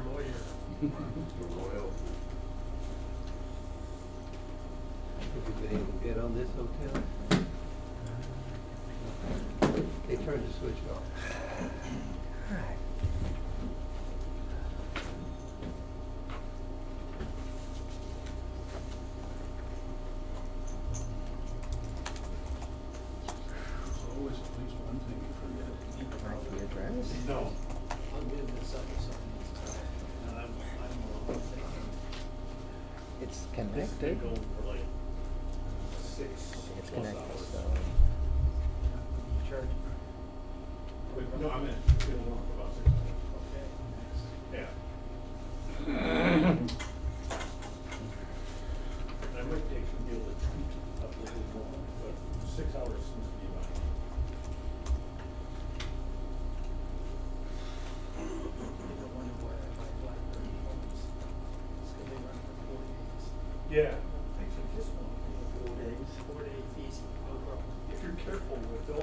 lawyer. You're loyal. Have you been able to get on this hotel? They turned the switch off. There's always at least one thing you forget. IP address? No. I'll give this up to someone else. And I'm thinking, It's this has connected. been going for like 6 It's plus connected, hours. so. You charge? Wait, no, I meant, it's been on for about 6 hours. Okay. Yeah. I might take some deal with up a little more, but 6 hours seems to be about. I don't wonder why I buy BlackBerry phones. It's 'cause they run for 4 days. Yeah. Actually, this one, 4 days. 4 days easy, no problem. If you're careful with the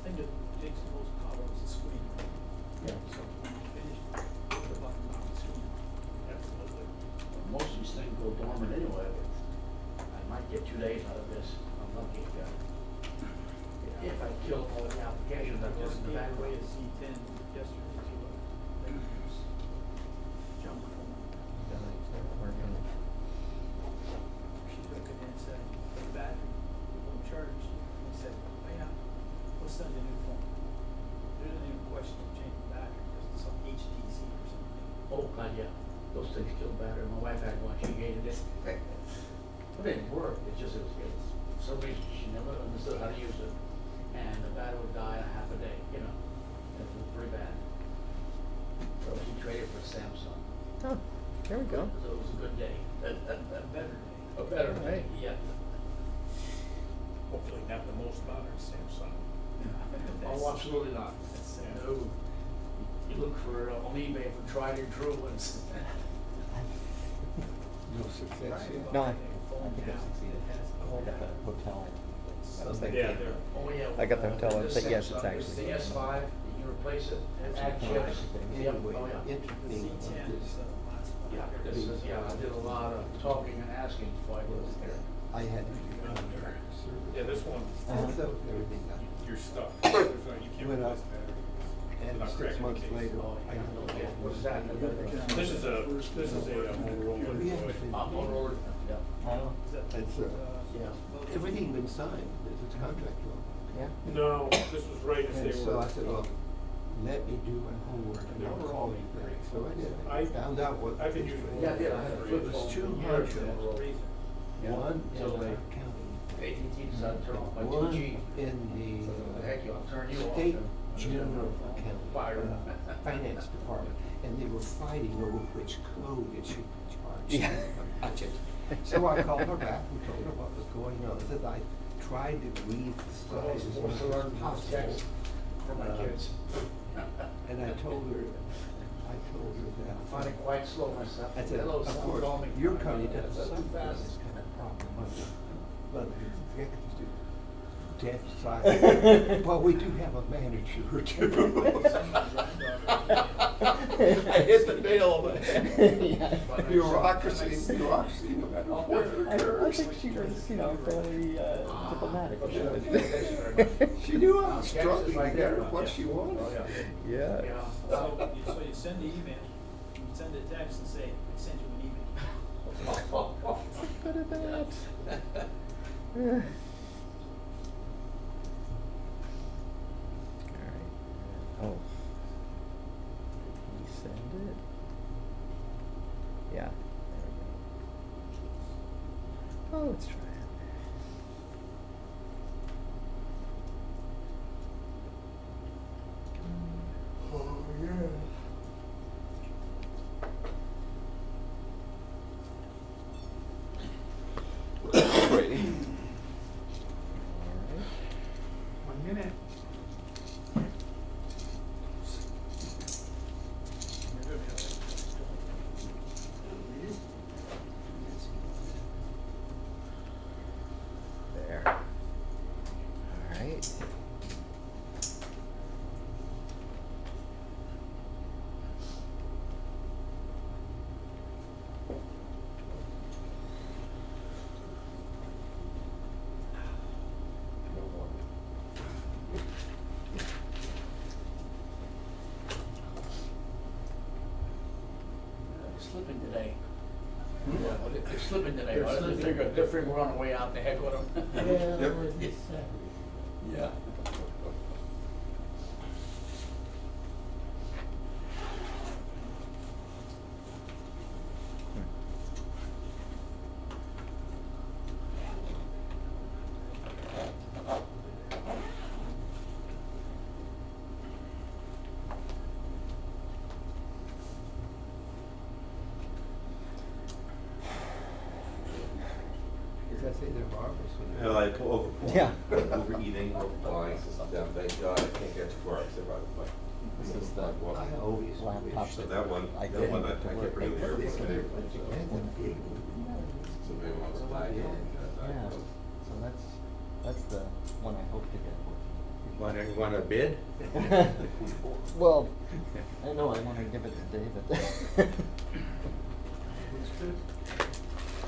thing that takes the most power is the screen. Yeah. So when you finish, put the button on the screen. Absolutely. Most of these things go dormant anyway, but I might get 2 days out of this. I'm lucky. If I kill all the applications, I'm just in the Gave away a background. Z10 yesterday to a use junk phone. She took it and said, the battery, it won't charge. And I said, oh yeah, we'll send a new phone. There isn't even a question of changing the battery, because it's some HTC or something. Oh, God, yeah. Those things kill battery. My wife had one, she hated it. It didn't work, it just, for some reason, she never understood how to use it. And the battery would die in a half a day, you know. It was pretty bad. So she traded for a Samsung. Oh, there we go. So it was a good day. A better day. A better day, Right. yeah. Hopefully not the most modern Samsung. Oh, absolutely not. That's, No. You look for, on eBay for tried and true ones. No success yet. No, I phone think I now succeeded. that has I got the hotel. I was thinking. Yeah, they're. Oh, yeah. I got the hotel, this but yes, it's Samsung, this is actually- the S5, you can replace it, and add Actually, chips. Yep, Anyway, oh, yeah. interesting about Z10 this. is the last one. Yeah, this is, yeah, I did a lot of talking and asking before I was there. I had to do contract service. Yeah, this one, And so everything got. you're stuck. There's no, you can't Went up, replace batteries. and without 6 cracking the months case. later, Oh, I yeah, got okay. a What's that? This is a Motorola. We haven't been- Motorola, yeah. Oh, It's, Yeah. everything been signed, there's a contract law. yeah. No, this was right as And they were. so I said, well, let me do my homework and They I'll were call all you back. great. So I did. I- Found out what. I've been using Yeah, I did. I had a flip It was phone. 2 for hard years. drives. Yeah. One in Till the they, county, AT&T decided to turn off my one 2G. in So the heck, I'll turn you off. state and- general account, Fire. finance department, and they were fighting over which code it should be charged. Yeah. Budget. So I called her back and told her what was going on. I said I tried to read the So I was slides as forced to much learn as how to possible. text for my kids. And I told her that. I find it quite slow myself. I said, Hello, of someone course, call me. your company Yeah, does that's too something fast. this kind of problem. But the executives do. Dead side. Well, we do have a manager too. I hit the nail on the head. Bureaucracy, no matter where it I occurs. think she was, you know, fairly diplomatic. Oh, sure. Thank you very much. She knew I was Texas struggling is to right get her there. what Yeah. she wanted. Oh, yeah. Yeah. Yeah. So you send the email, you send a text and say, I sent you an email. Good at that. Alright. Oh. Did he send it? Yeah. There we go. Oh, let's try it. Oh, yeah. Ready? Alright. 1 minute. slipping today. Hmm? Yeah, well, they're slipping today, They're right? They slipping. figure, they figure we're on the way out, the heck with them. Yeah. Does that say they're marbles? Like Yeah. overeating, overbuying, yeah, thank God, I can't get too far, except by. This is the I always laptop wish So that that one, I that get one, to I can't work. bring it here. This Today. big. So maybe once a night. Yeah, so that's the one I hope to get. Want a bid? Well, I know I want to give it to David.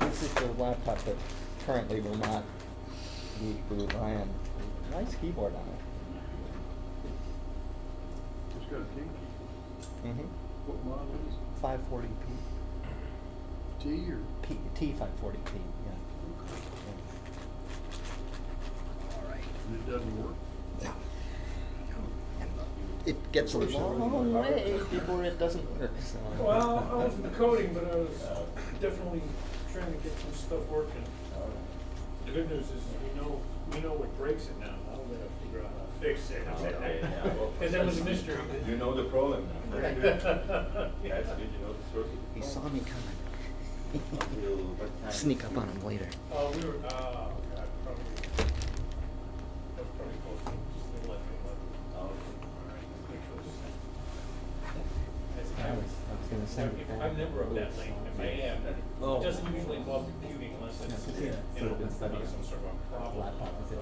This is the laptop that currently will not be through Ryan. Nice keyboard on it. It's got a king key. Mm-hmm. What model is it? 540p. T or? T540p, yeah. And it doesn't work? No. It gets a long way before it doesn't work, so. Well, I wasn't coding, but I was definitely trying to get some stuff working. The good news is we know what breaks it now. Now we gotta figure out how to fix it. Cause that was a mystery. You know the problem now. Right. That's good, you know the source. He saw me coming. Until- Sneak up on him later. We were, God, probably, that was probably close to just the 11. Which was, I was gonna send it back. I'm never up that late. If I am, it doesn't usually involve computing unless it's, you know, some sort of a problem. Laptop is it?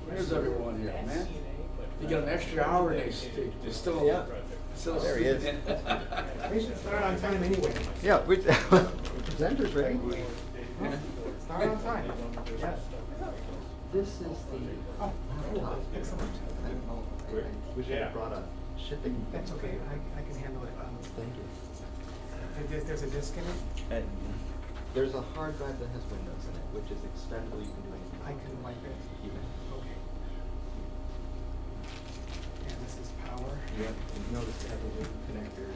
Where's everyone here, man? You got an extra hour, they still. Yeah. Still. There he is. We should start on time anyway. Yeah, we, presenter's ready. Start on time. Yeah. This is the. Oh, excellent. We should have brought a shipping. That's okay, I can handle it. Thank you. There's a disc in it? And there's a hard drive that has Windows in it, which is expendable, you can do anything. I can wipe it. You can. Okay. And this is power. Yeah, and notice they have a little connector.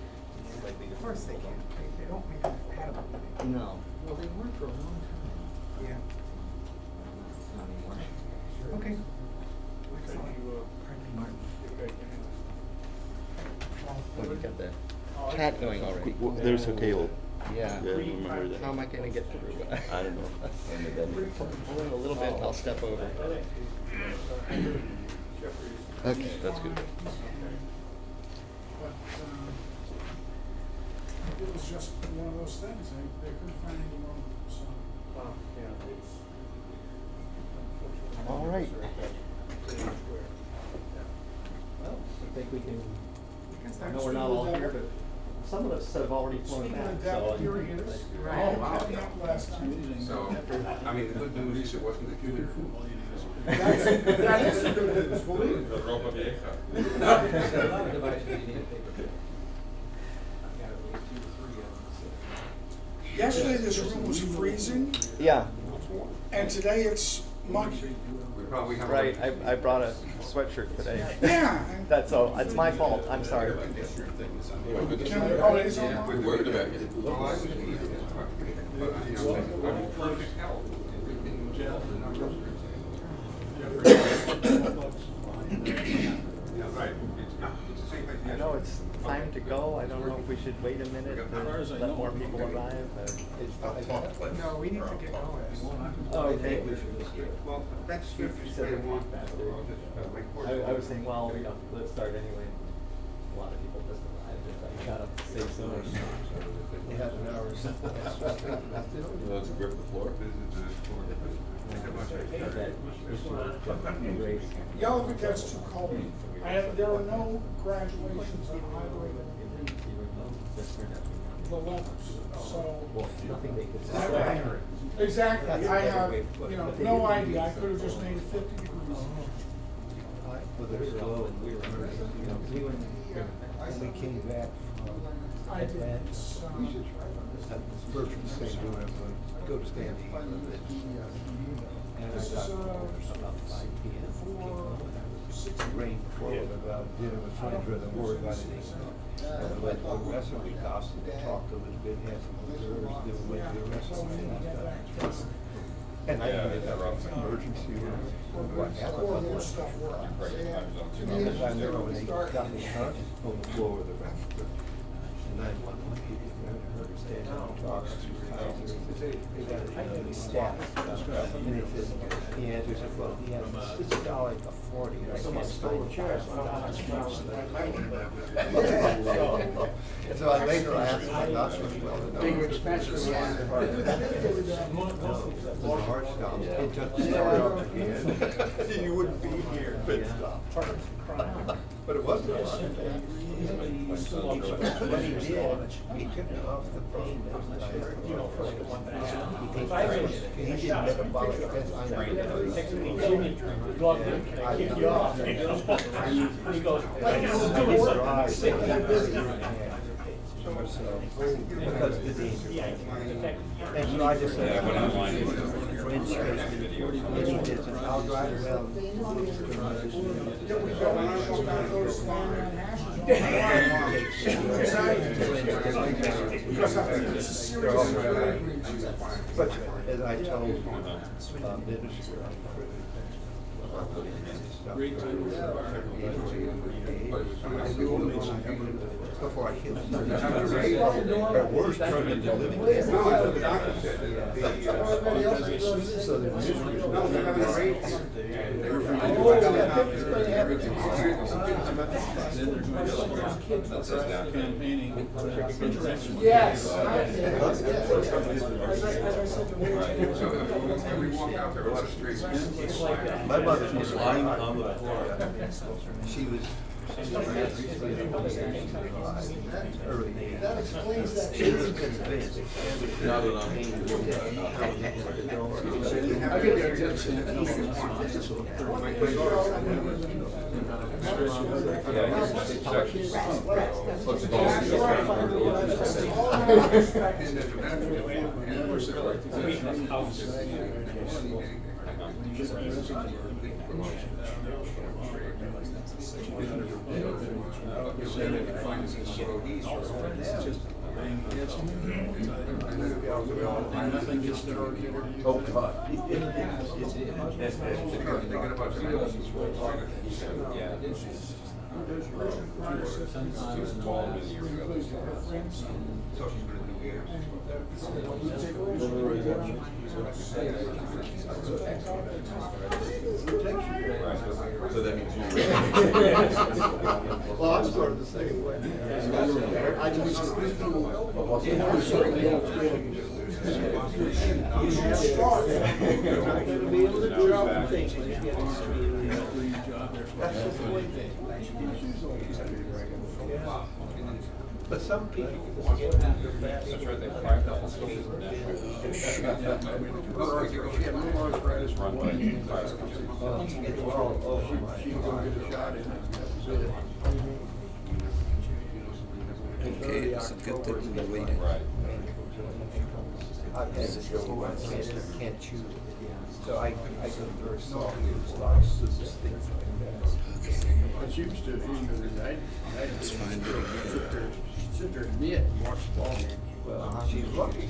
Slightly Of course they can. They don't make them compatible. do they? No. Well, they weren't for a long time. Yeah. Not anymore. Okay. Could you, Pardon me, Martin. Well, you got the chat going already. There's a cable. Yeah. Yeah, I remember that. How am I gonna get through? I don't know. Hold on a little bit, I'll step over. Okay. That's good. But, it was just one of those things, they couldn't find any more, so. All right. Well, I think we can, I know we're not all here, but some of us have already flown Speaking back, of so. that, here he is. Right. Oh, wow. Last time. So, I mean, the good news is it wasn't the computer. That is the good news, believe it. The ropa vieja. Yesterday, this room was freezing, Yeah, and today it's muggy. We probably have. right, I brought a sweatshirt today. Yeah. That's all, it's my fault, I'm sorry. Can we, oh, it is on? We worried about you. Well, I was but, you know, I'm in perfect health. Yeah, right. It's the same thing. I know it's time to go, I don't know if we should wait a minute to let more people arrive. No, we need to get going. Oh, okay. Well, that's. You said we moved faster. I was saying, well, you know, let's start anyway. A lot of people just arrived, I gotta say so. They have an hour. Let's grip the floor. The elephant gets too cold. There are no graduations on either of the levels, so. Nothing they could say. Exactly, I have, you know, no idea, I could have just made it 50 degrees. Well, they're slow, and we were, you know, when we came back from I did, Atlanta, it's, first thing we went to go to Stanley. And I This is, got home about 5 p.m. Came home and I was rain before we went out dinner with friends rather than worry about anything. And we went to the rest of the week off, and we talked a little bit, had some observers, then we went to the rest of the week. And I didn't get that emergency or what happened. Because I remember when they got me conscious on the floor with the rest. And 911 people there, I heard her stand up and talk to Kaiser. They got a staff. And they said, he answered, said, well, he has systolic of 40. And I can't stole the chair. And so I later asked my doctor, well, Bigger expenses, yeah. the heart stopped. It just started up again. You wouldn't be here if it stopped. But it wasn't a lot. What he did, he took it off the pain. You know, for like a month and a half. He did metabolic test. I kick you off. He goes, because the danger. And so I just said, for instance, any distance, I'll drive around. But as I told minister, before I killed him. At worst, turned into living. So the misery Campaigning. yes. Every walk out there on the street. my mother was lying on the floor. She was early. That explains that. She was convinced. Now that I'm I get the attention. Nothing gets started. Oh, God. Thinking about So that means you. Well, I'm sort of the same way. I just. But some people get after that. That's right, they cracked up. Okay, it's a good thing we waited. I've had this before, I can't chew it. So I go very soft, a lot of soups, things like that. But you used to, if you were the night, sit there and knit and watch the ball. Well, she's lucky.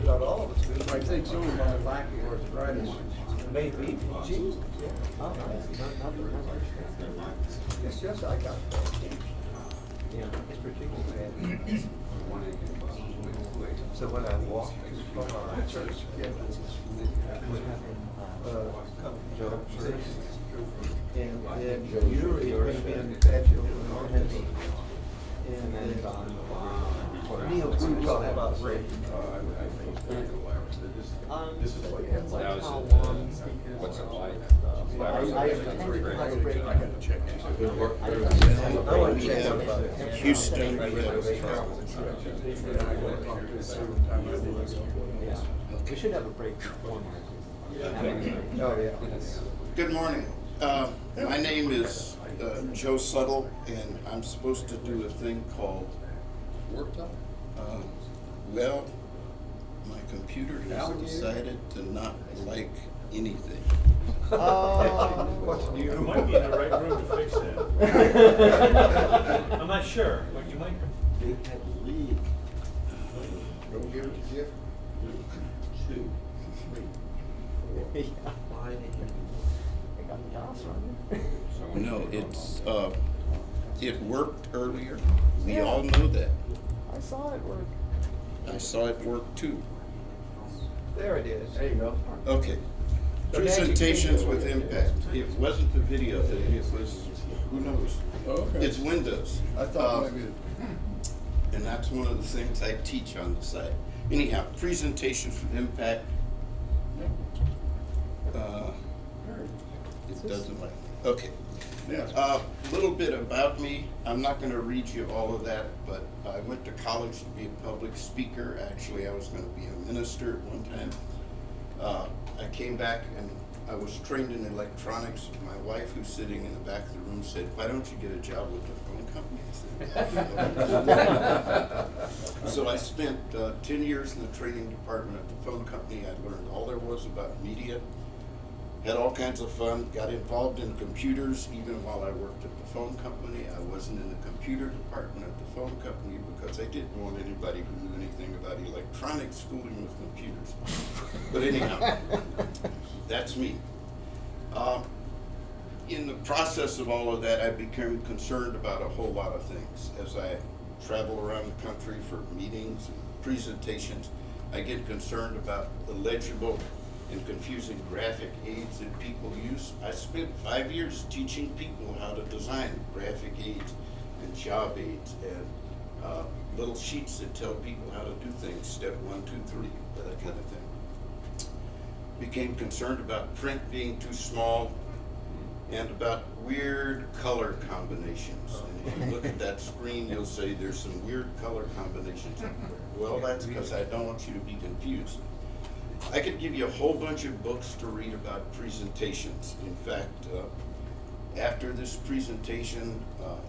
Not all of us do. I think some of them are lack of arthritis. Maybe, geez. It's just I got that. Yeah, it's particularly bad. So when I walk too far, I sort of get jump first. And then usually it may be infectious and then Neil, we were talking about rape. This is like, now is what's it like? I want to check out about Houston. We should have a break. Oh, yeah. Good morning. My name is Joe Suttle, and I'm supposed to do a thing called well, my computer has decided to not like anything. What's You new? might be in the right room to fix that. I'm not sure, but you might. Big head leak. Don't give it to Jeff. 2, 3, 4, 5. They got the DOS running. No, it worked earlier. We all know that. I saw it work. I saw it work too. There it is. There you go. Okay. Presentations with impact. It wasn't the video thing, it was, who knows? Okay. It's Windows. I thought maybe. And that's one of the things I teach on the side. Anyhow, presentations with impact. It doesn't like, okay. A little bit about me. I'm not going to read you all of that, but I went to college to be a public speaker. Actually, I was going to be a minister at one time. I came back and I was trained in electronics. My wife, who's sitting in the back of the room, said, "Why don't you get a job with the phone company?" So I spent 10 years in the training department at the phone company. I learned all there was about media. Had all kinds of fun, got involved in computers even while I worked at the phone company. I wasn't in the computer department at the phone company because I didn't want anybody who knew anything about electronics fooling with computers. But anyhow, that's me. In the process of all of that, I became concerned about a whole lot of things. As I travel around the country for meetings and presentations, I get concerned about illegible and confusing graphic aids that people use. I spent 5 years teaching people how to design graphic aids and job aids and little sheets that tell people how to do things, step 1, 2, 3, that kind of thing. Became concerned about print being too small and about weird color combinations. And if you look at that screen, you'll say there's some weird color combinations. Well, that's because I don't want you to be confused. I could give you a whole bunch of books to read about presentations. In fact, after this presentation,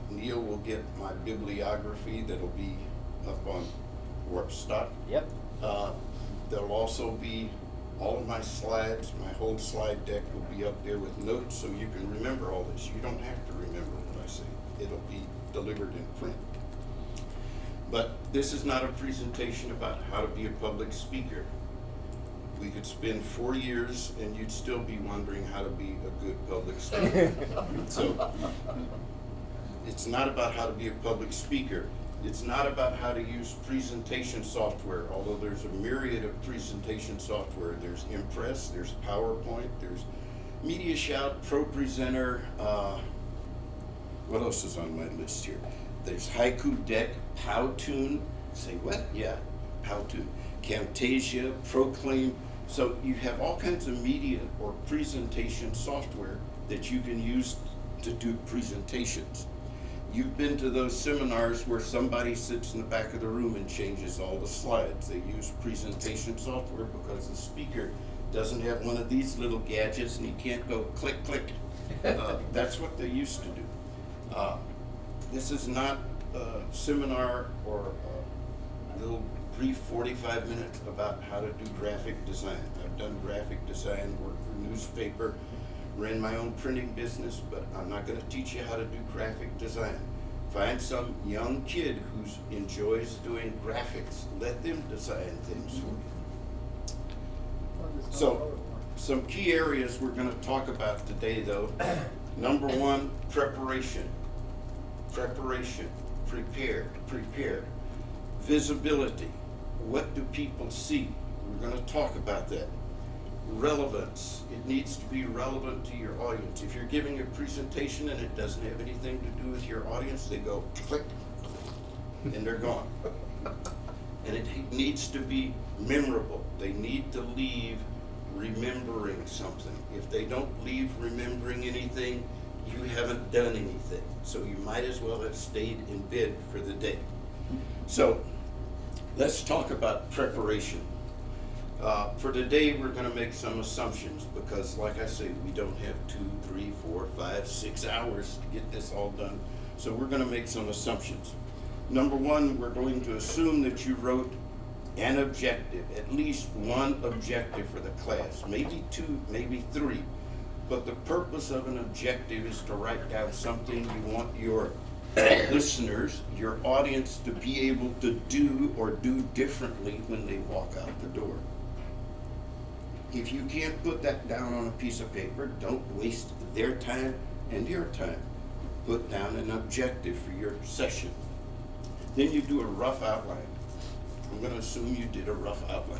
Neil will get my bibliography that'll be up on Warpstock. Yep. There'll also be all of my slides, my whole slide deck will be up there with notes so you can remember all this. You don't have to remember what I say. It'll be delivered in print. But this is not a presentation about how to be a public speaker. We could spend 4 years and you'd still be wondering how to be a good public speaker. So it's not about how to be a public speaker. It's not about how to use presentation software, although there's a myriad of presentation software. There's Impress, there's PowerPoint, there's Media Shout, ProPresenter, what else is on my list here? There's Haiku Deck, Powtoon, say what? Yeah, Powtoon, Camtasia, Proclaim. So you have all kinds of media or presentation software that you can use to do presentations. You've been to those seminars where somebody sits in the back of the room and changes all the slides. They use presentation software because the speaker doesn't have one of these little gadgets and he can't go click, click. That's what they used to do. This is not a seminar or a little brief 45 minutes about how to do graphic design. I've done graphic design, worked for newspaper, ran my own printing business, but I'm not going to teach you how to do graphic design. Find some young kid who enjoys doing graphics. Let them design things for you. So, some key areas we're going to talk about today, though. Number one, preparation. Preparation. Prepared. Visibility. What do people see? We're going to talk about that. Relevance. It needs to be relevant to your audience. If you're giving a presentation and it doesn't have anything to do with your audience, they go click and they're gone. And it needs to be memorable. They need to leave remembering something. If they don't leave remembering anything, you haven't done anything. So you might as well have stayed in bed for the day. So let's talk about preparation. For today, we're gonna make some assumptions, because like I say, we don't have 2, 3, 4, 5, 6 hours to get this all done. So we're gonna make some assumptions. Number one, we're going to assume that you wrote an objective, at least one objective for the class, maybe 2, maybe 3. But the purpose of an objective is to write down something you want your listeners, your audience, to be able to do or do differently when they walk out the door. If you can't put that down on a piece of paper, don't waste their time and your time. Put down an objective for your session. Then you do a rough outline. I'm going to assume you did a rough outline.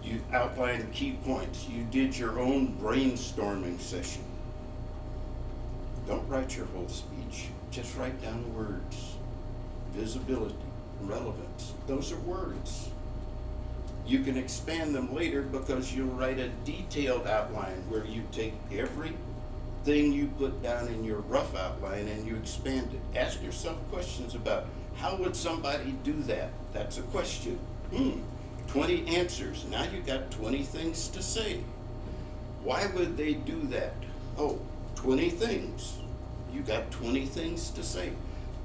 You outlined key points. You did your own brainstorming session. Don't write your whole speech. Just write down words. Visibility, relevance. Those are words. You can expand them later, because you'll write a detailed outline where you take everything you put down in your rough outline and you expand it. Ask yourself questions about, how would somebody do that? That's a question. 20 answers. Now you got 20 things to say. Why would they do that? 20 things. You got 20 things to say.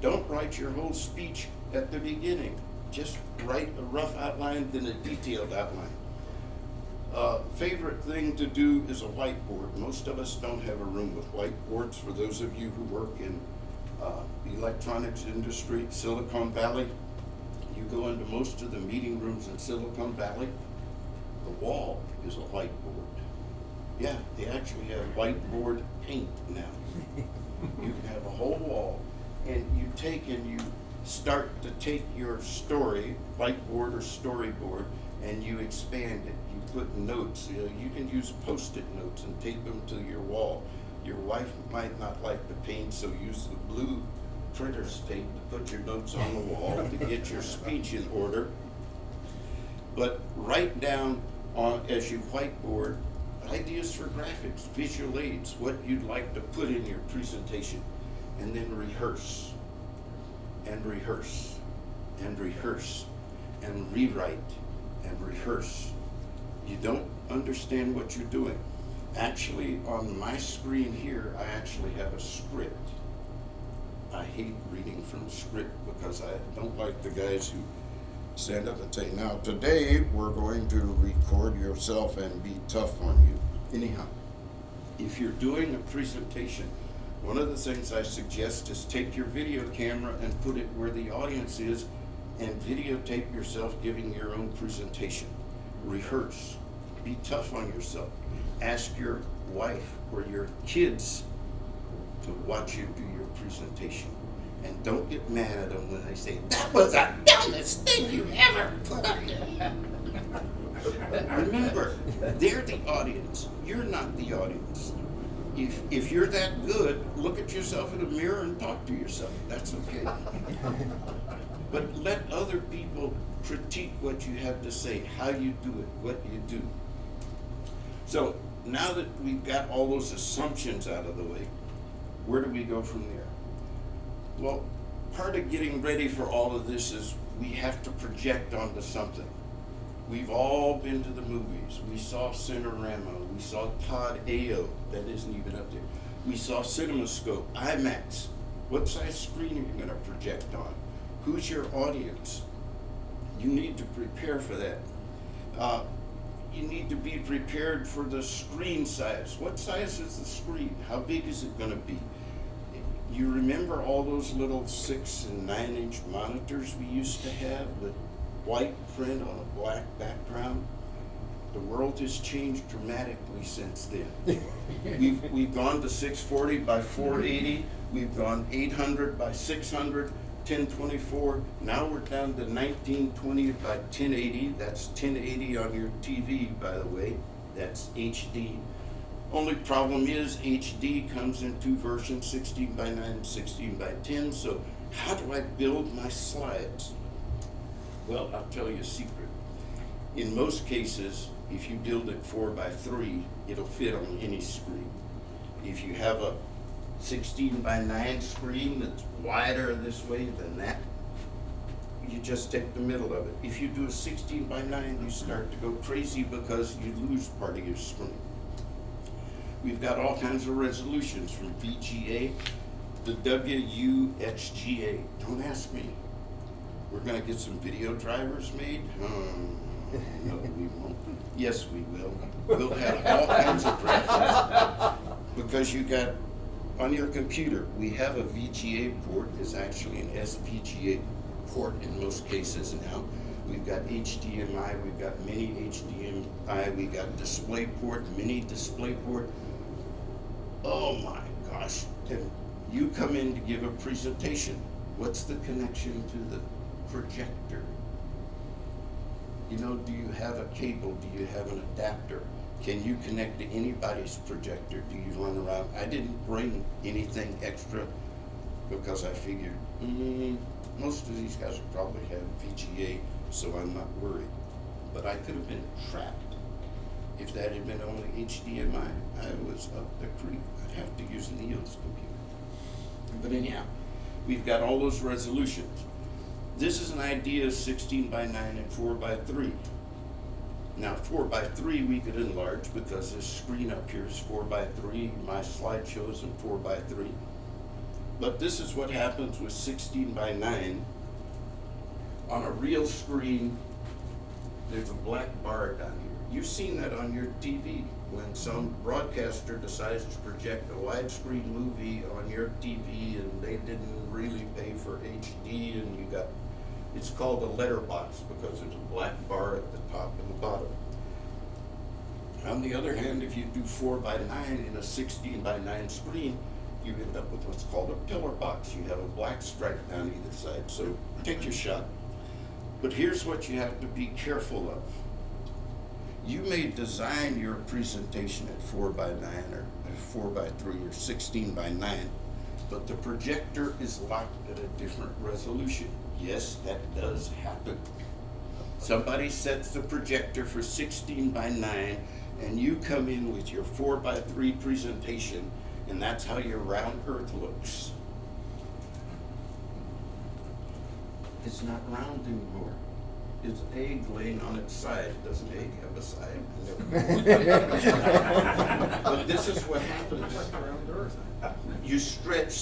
Don't write your whole speech at the beginning. Just write a rough outline, then a detailed outline. Favorite thing to do is a whiteboard. Most of us don't have a room with whiteboards. For those of you who work in the electronics industry, Silicon Valley, you go into most of the meeting rooms in Silicon Valley, the wall is a whiteboard. Yeah, they actually have whiteboard paint now. You can have a whole wall, and you take and you start to take your story, whiteboard or storyboard, and you expand it. You put notes. You can use Post-it notes and tape them to your wall. Your wife might not like the paint, so use the blue printer's tape to put your notes on the wall to get your speech in order. But write down as you whiteboard ideas for graphics, visual aids, what you'd like to put in your presentation, and then rehearse, and rehearse, and rehearse, and rewrite, and rehearse. You don't understand what you're doing. Actually, on my screen here, I actually have a script. I hate reading from a script, because I don't like the guys who stand up and say, now today we're going to record yourself and be tough on you. Anyhow, if you're doing a presentation, one of the things I suggest is take your video camera and put it where the audience is, and videotape yourself giving your own presentation. Rehearse. Be tough on yourself. Ask your wife or your kids to watch you do your presentation. And don't get mad at them when they say, that was the dumbest thing you ever put up there. Remember, they're the audience. You're not the audience. If you're that good, look at yourself in the mirror and talk to yourself. That's okay. But let other people critique what you have to say, how you do it, what you do. So now that we've got all those assumptions out of the way, where do we go from there? Well, part of getting ready for all of this is we have to project onto something. We've all been to the movies. We saw Cinerama. We saw Todd Ayo. That isn't even up there. We saw CinemaScope, IMAX. What size screen are you going to project on? Who's your audience? You need to prepare for that. You need to be prepared for the screen size. What size is the screen? How big is it going to be? You remember all those little 6 and 9 inch monitors we used to have with white print on a black background? The world has changed dramatically since then. We've gone to 640 by 480. We've gone 800 by 600, 1024. Now we're down to 1920 by 1080. That's 1080 on your TV, by the way. That's HD. Only problem is HD comes in 2 versions, 16 by 9, 16 by 10. So how do I build my slides? Well, I'll tell you a secret. In most cases, if you build it 4 by 3, it'll fit on any screen. If you have a 16 by 9 screen that's wider this way than that, you just take the middle of it. If you do a 16:9, you start to go crazy because you lose part of your screen. We've got all kinds of resolutions from VGA to WUXGA. Don't ask me. We're gonna get some video drivers made? No, we won't. Yes, we will. We'll have all kinds of graphics. Because you got, on your computer, we have a VGA port. It's actually an SVGA port in most cases now. We've got HDMI, we've got mini HDMI, we got DisplayPort, mini DisplayPort. Oh my gosh. And you come in to give a presentation. What's the connection to the projector? You know, do you have a cable? Do you have an adapter? Can you connect to anybody's projector? Do you run around? I didn't bring anything extra because I figured, most of these guys will probably have VGA, so I'm not worried. But I could have been trapped. If that had been only HDMI, I was up the creek. I'd have to use Neil's computer. But anyhow, we've got all those resolutions. This is an idea of 16:9 and 4:3. Now 4:3 we could enlarge because this screen up here is 4:3. My slide shows in 4:3. But this is what happens with 16:9. On a real screen, there's a black bar down here. You've seen that on your TV when some broadcaster decides to project a widescreen movie on your TV and they didn't really pay for HD, and you got, it's called a letterbox because there's a black bar at the top and the bottom. On the other hand, if you do 4:9 in a 16:9 screen, you end up with what's called a pillar box. You have a black stripe down either side, so take your shot. But here's what you have to be careful of. You may design your presentation at 4:9 or 4:3 or 16:9, but the projector is locked at a different resolution. Yes, that does happen. Somebody sets the projector for 16:9 and you come in with your 4:3 presentation, and that's how your round earth looks. It's not round anymore. It's an egg laying on its side. Does an egg have a side? But this is what happens. You stretch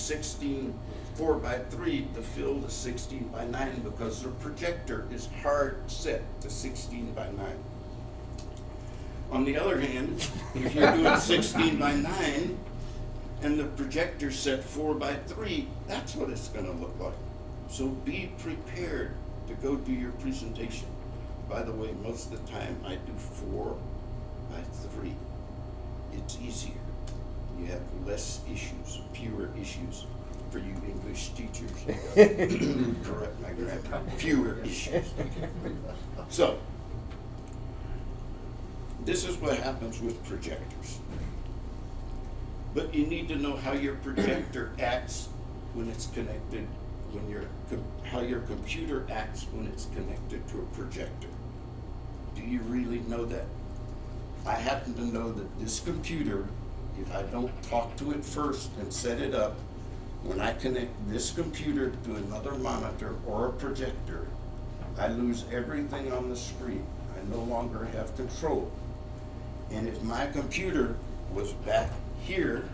4:3 to fill the 16:9 because the projector is hard set to 16:9. On the other hand, if you're doing 16:9 and the projector set 4:3, that's what it's going to look like. So be prepared to go do your presentation. By the way, most of the time I do 4:3. It's easier. You have less issues, fewer issues. For you English teachers, correct my grammar, fewer issues. So, this is what happens with projectors. But you need to know how your projector acts when it's connected, how your computer acts when it's connected to a projector. Do you really know that? I happen to know that this computer, if I don't talk to it first and set it up, when I connect this computer to another monitor or a projector, I lose everything on the screen. I no longer have control. And if my computer was back here,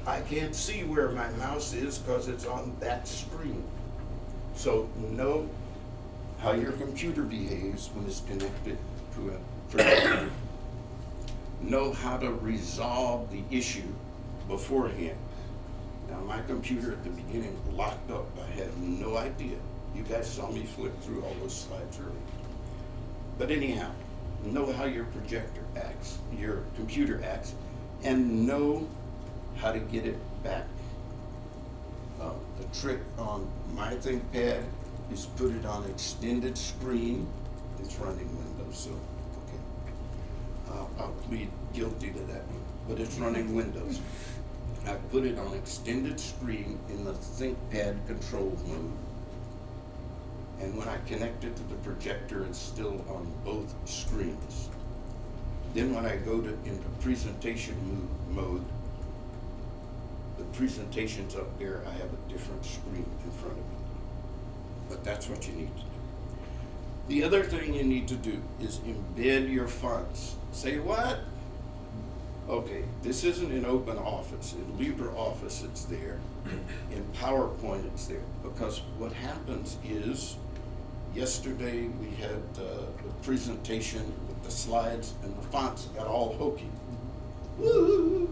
I can't see where my mouse is because it's on that screen. So know how your computer behaves when it's connected to a projector. Know how to resolve the issue beforehand. Now my computer at the beginning locked up. I had no idea. You guys saw me flip through all those slides earlier. But anyhow, know how your projector acts, your computer acts, and know how to get it back. The trick on my ThinkPad is put it on extended screen. It's running Windows, so okay. I'll plead guilty to that one, but it's running Windows. I put it on extended screen in the ThinkPad control mode. And when I connect it to the projector, it's still on both screens. Then when I go into presentation mode, the presentation's up there, I have a different screen in front of me. but that's what you need to do. The other thing you need to do is embed your fonts. Say what? Okay, this isn't in OpenOffice. In LibreOffice it's there. In PowerPoint it's there. Because what happens is, yesterday we had the presentation with the slides and the fonts got all hokey. Woo!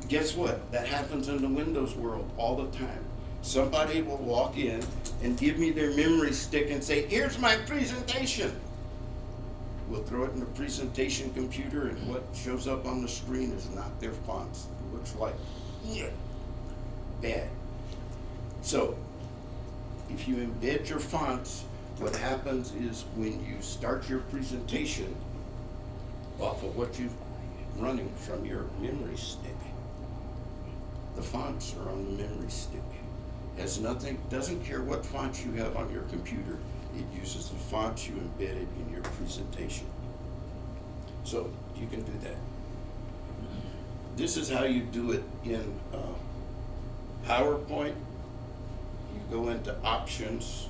Guess what? That happens in the Windows world all the time. Somebody will walk in and give me their memory stick and say, here's my presentation. We'll throw it in the presentation computer, and what shows up on the screen is not their fonts. It looks like, yeah, bad. So, if you embed your fonts, what happens is when you start your presentation off of what you're running from your memory stick, the fonts are on the memory stick. Has nothing, doesn't care what fonts you have on your computer, it uses the fonts you embedded in your presentation. So you can do that. This is how you do it in PowerPoint. You go into options,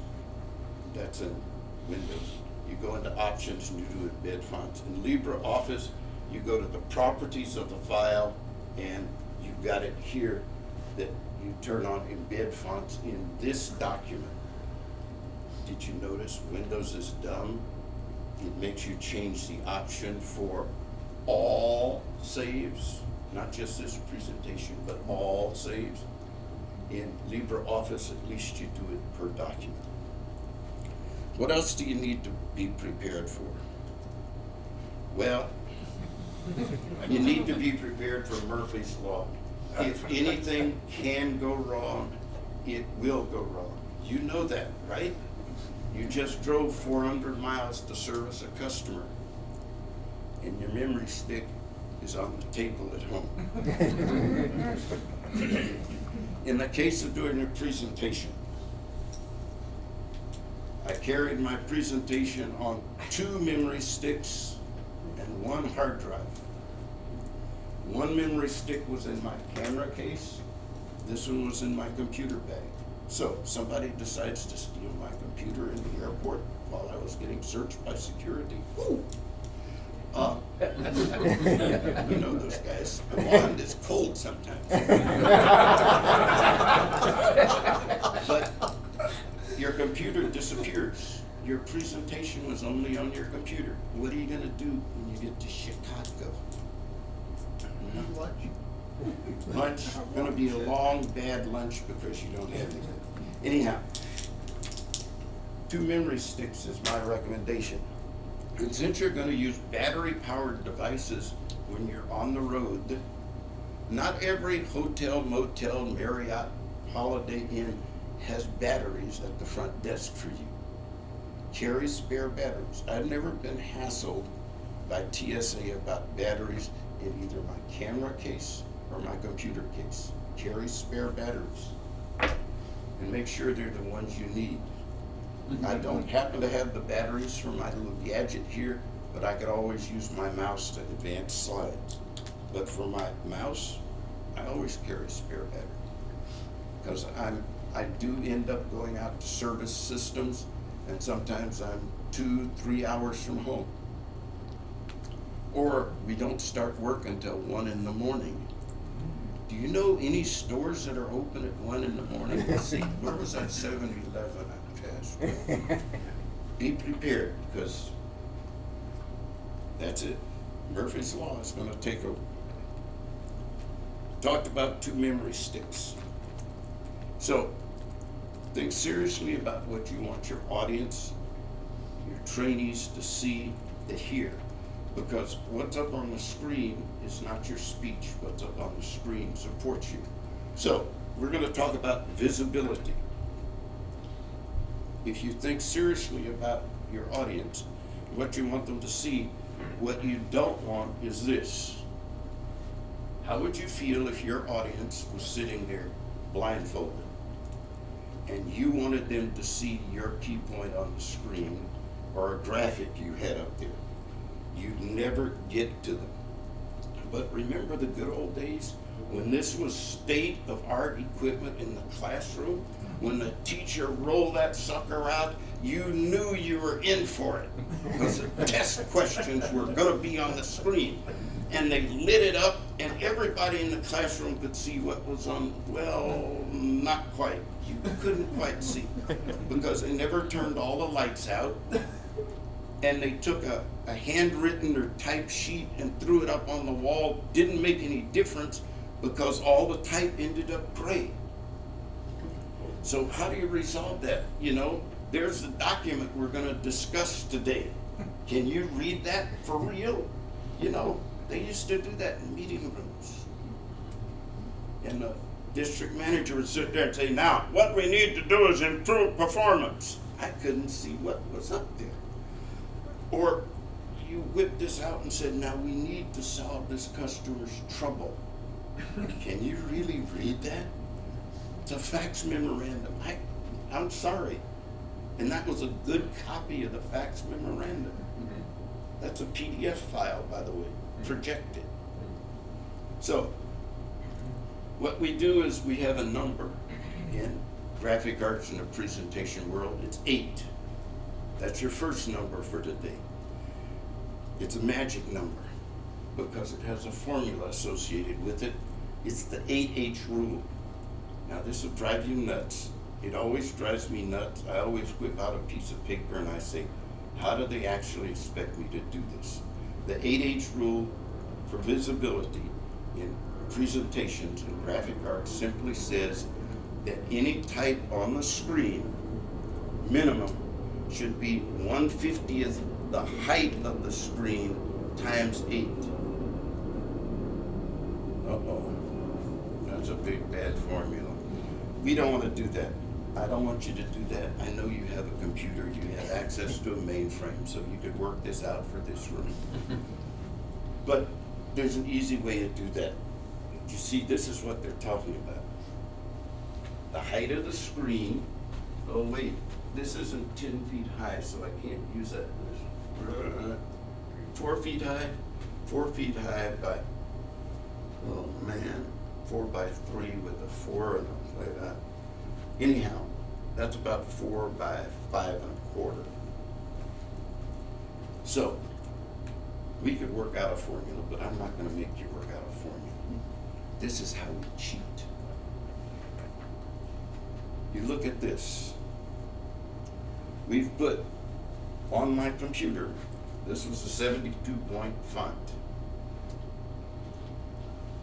that's in Windows. You go into options and you do embed fonts. In LibreOffice, you go to the properties of the file, and you've got it here that you turn on embed fonts in this document. Did you notice Windows is dumb? It makes you change the option for all saves, not just this presentation, but all saves. In LibreOffice, at least you do it per document. What else do you need to be prepared for? Well, you need to be prepared for Murphy's Law. If anything can go wrong, it will go wrong. You know that, right? You just drove 400 miles to service a customer, and your memory stick is on the table at home. In the case of doing a presentation, I carried my presentation on 2 memory sticks and 1 hard drive. 1 memory stick was in my camera case. This one was in my computer bag. So somebody decides to steal my computer in the airport while I was getting searched by security. Woo! You know those guys. The wand is cold sometimes. But your computer disappears. Your presentation was only on your computer. What are you going to do when you get to Chicago? Lunch. Lunch is going to be a long, bad lunch because you don't have anything. Anyhow, 2 memory sticks is my recommendation. And since you're going to use battery-powered devices when you're on the road, not every hotel, motel, Marriott, Holiday Inn has batteries at the front desk for you. Carry spare batteries. I've never been hassled by TSA about batteries in either my camera case or my computer case. Carry spare batteries and make sure they're the ones you need. I don't happen to have the batteries for my little gadget here, but I could always use my mouse to advance slides. But for my mouse, I always carry spare battery because I do end up going out to service systems, and sometimes I'm 2-3 hours from home. Or we don't start work until 1 in the morning. Do you know any stores that are open at 1 in the morning? Let's see, where was that 7-Eleven? Be prepared, because that's it. Murphy's Law is going to take over. Talked about 2 memory sticks. So think seriously about what you want your audience, your trainees to see, to hear. Because what's up on the screen is not your speech. What's up on the screen supports you. So we're going to talk about visibility. If you think seriously about your audience, what you want them to see, what you don't want is this. How would you feel if your audience was sitting there blindfolded and you wanted them to see your key point on the screen or a graphic you had up there? You'd never get to them. But remember the good old days When this was state-of-art equipment in the classroom, when the teacher rolled that sucker out, you knew you were in for it. Because the test questions were gonna be on the screen. And they lit it up, and everybody in the classroom could see what was on, well, not quite. You couldn't quite see, because they never turned all the lights out. And they took a handwritten or typed sheet and threw it up on the wall. Didn't make any difference, because all the type ended up gray. So how do you resolve that? You know, there's the document we're gonna discuss today. Can you read that for real? You know, they used to do that in meeting rooms. And the district manager would sit there and say, now, what we need to do is improve performance. I couldn't see what was up there. Or you whipped this out and said, now we need to solve this customer's trouble. Can you really read that? It's a fax memorandum. I'm sorry. And that was a good copy of the fax memorandum. That's a PDF file, by the way, projected. So, what we do is we have a number in graphic arts in the presentation world. It's 8. That's your first number for today. It's a magic number because it has a formula associated with it. It's the 8H rule. Now this will drive you nuts. It always drives me nuts. I always whip out a piece of paper and I say, how do they actually expect me to do this? The 8H rule for visibility in presentations in graphic arts simply says that any type on the screen, minimum, should be 1/50th the height of the screen times 8. Uh-oh, that's a big bad formula. We don't want to do that. I don't want you to do that. I know you have a computer, you have access to a mainframe, so you could work this out for this room. But there's an easy way to do that. You see, this is what they're talking about. The height of the screen, oh wait, this isn't 10 feet high, so I can't use that. 4 feet high, 4 feet high by, oh man, 4 by 3 with a 4 and a like that. Anyhow, that's about 4 by 5 1/4. So, we could work out a formula, but I'm not going to make you work out a formula. This is how we cheat. You look at this. We've put on my computer, this was a 72-point font.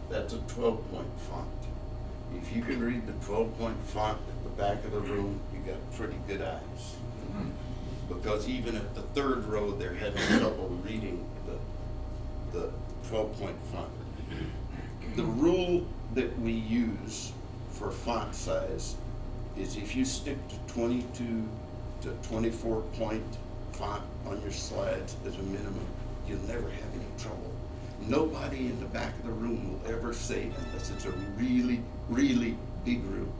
That's a 12-point font. If you can read the 12-point font at the back of the room, you got pretty good eyes. Because even at the 3rd row, they're having trouble reading the 12-point font. The rule that we use for font size is if you stick to 22 to 24-point font on your slides as a minimum, you'll never have any trouble. Nobody in the back of the room will ever say, unless it's a really, really big room,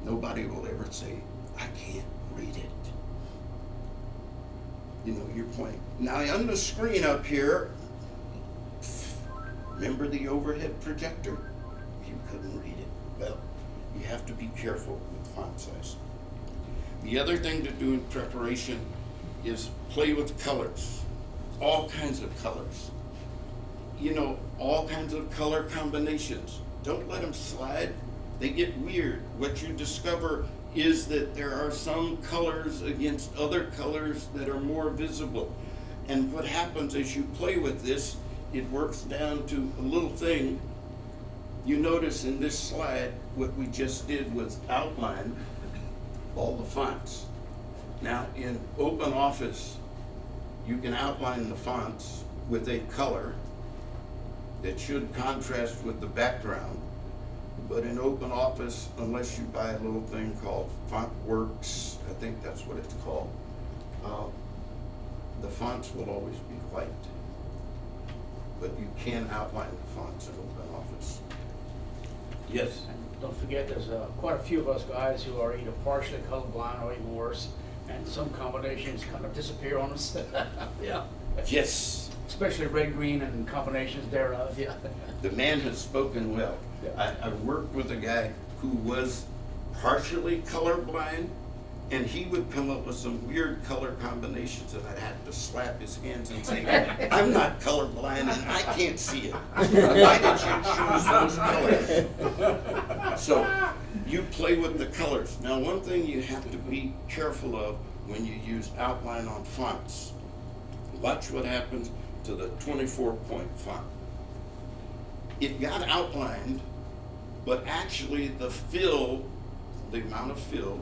nobody will ever say, I can't read it. You know, your point. Now on the screen up here, remember the overhead projector? You couldn't read it. Well, you have to be careful with font size. The other thing to do in preparation is play with colors. All kinds of colors. You know, all kinds of color combinations. Don't let them slide. They get weird. What you discover is that there are some colors against other colors that are more visible. And what happens as you play with this, it works down to a little thing. You notice in this slide, what we just did was outline all the fonts. Now in OpenOffice, you can outline the fonts with a color that should contrast with the background. But in OpenOffice, unless you buy a little thing called FontWorks, I think that's what it's called, the fonts will always be white. But you can outline the fonts in OpenOffice. Yes? And don't forget, there's quite a few of us guys who are either partially colorblind or even worse, and some combinations kind of disappear on us. Yeah. Yes. especially red, green, and combinations thereof, yeah. The man has spoken well. Yeah. I worked with a guy who was partially colorblind, and he would come up with some weird color combinations, and I'd have to slap his hands and say, I'm not colorblind and I can't see it. Why did you choose those colors? So you play with the colors. Now, one thing you have to be careful of when you use outline on fonts, watch what happens to the 24-point font. It got outlined, but actually the fill, the amount of fill,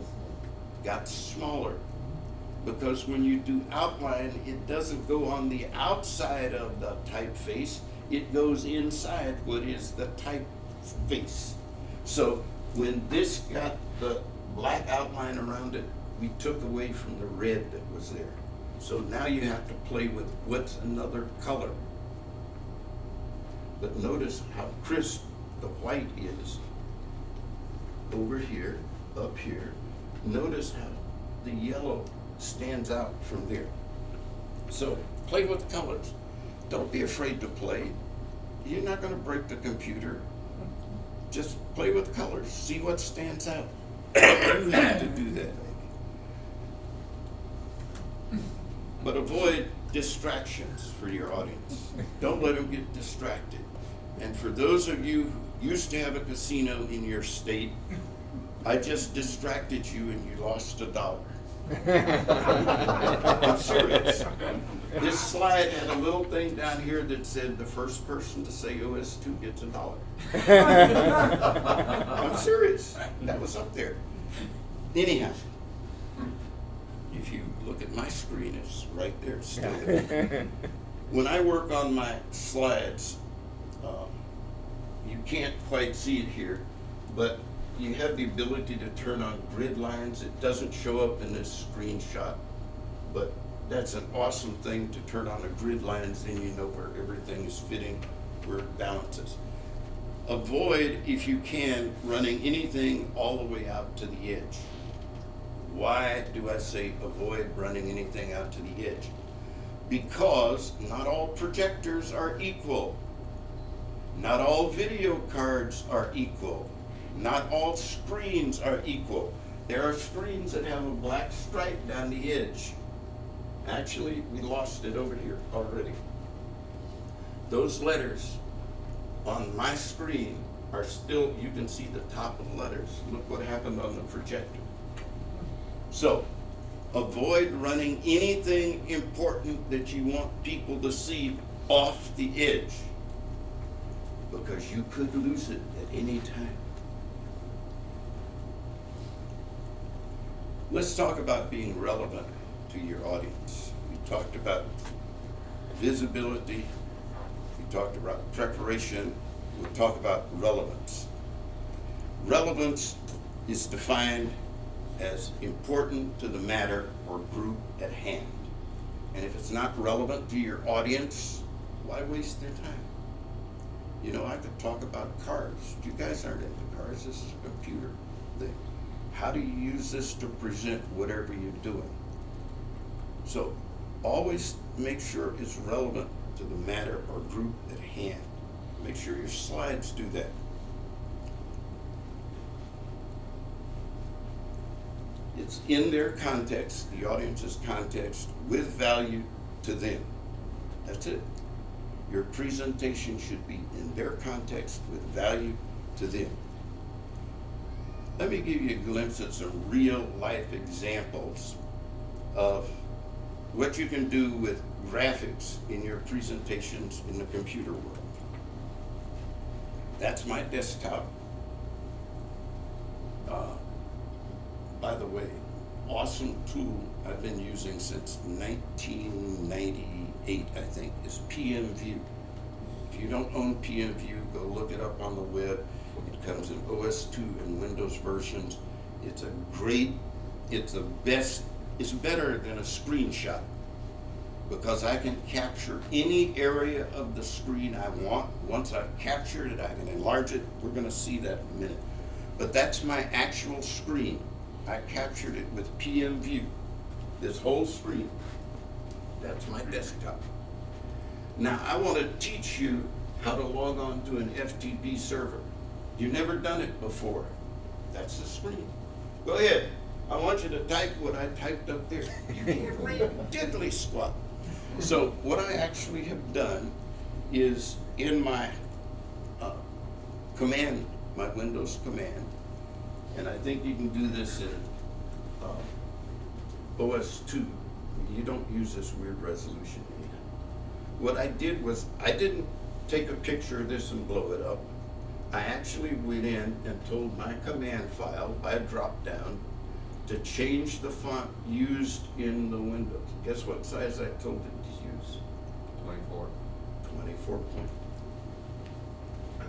got smaller, because when you do outline, it doesn't go on the outside of the typeface, it goes inside what is the typeface. So when this got the black outline around it, we took away from the red that was there. So now you have to play with what's another color. But notice how crisp the white is over here, up here. Notice how the yellow stands out from there. So play with colors. Don't be afraid to play. You're not going to break the computer. Just play with colors. See what stands out. You have to do that. But avoid distractions for your audience. Don't let them get distracted. And for those of you who used to have a casino in your state, I just distracted you and you lost $1. I'm serious. This slide had a little thing down here that said the first person to say OS2 gets $1. I'm serious. That was up there. Anyhow, if you look at my screen, it's right there still. When I work on my slides, you can't quite see it here, but you have the ability to turn on grid lines. It doesn't show up in this screenshot, but that's an awesome thing to turn on a grid lines, then you know where everything is fitting, where it balances. Avoid, if you can, running anything all the way out to the edge. Why do I say avoid running anything out to the edge? Because not all projectors are equal. Not all video cards are equal. Not all screens are equal. There are screens that have a black stripe down the edge. Actually, we lost it over here already. Those letters on my screen are still, you can see the top of the letters. Look what happened on the projector. So, avoid running anything important that you want people to see off the edge, because you could lose it at any time. Let's talk about being relevant to your audience. We talked about visibility, we talked about preparation, we talked about relevance. Relevance is defined as important to the matter or group at hand. And if it's not relevant to your audience, why waste their time? You know, I could talk about cars. You guys aren't into cars. This is a computer thing. How do you use this to present whatever you're doing? So always make sure it's relevant to the matter or group at hand. Make sure your slides do that. It's in their context, the audience's context, with value to them. That's it. Your presentation should be in their context with value to them. Let me give you a glimpse at some real life examples of what you can do with graphics in your presentations in the computer world. That's my desktop. By the way, awesome tool I've been using since 1998, I think, is PMView. If you don't own PMView, go look it up on the web. It comes in OS2 and Windows versions. It's a great, it's the best, it's better than a screenshot, because I can capture any area of the screen I want. Once I've captured it, I can enlarge it. We're going to see that in a minute. But that's my actual screen. I captured it with PMView. This whole screen, that's my desktop. Now, I want to teach you how to log on to an FTP server. You've never done it before. That's the screen. Go ahead. I want you to type what I typed up there. You can't read diddly squat. So what I actually have done is in my command, my Windows command, and I think you can do this in OS 2. You don't use this weird resolution anyhow. What I did was, I didn't take a picture of this and blow it up. I actually went in and told my command file by a drop down to change the font used in the Windows. Guess what size I told it to use? 24. 24 point.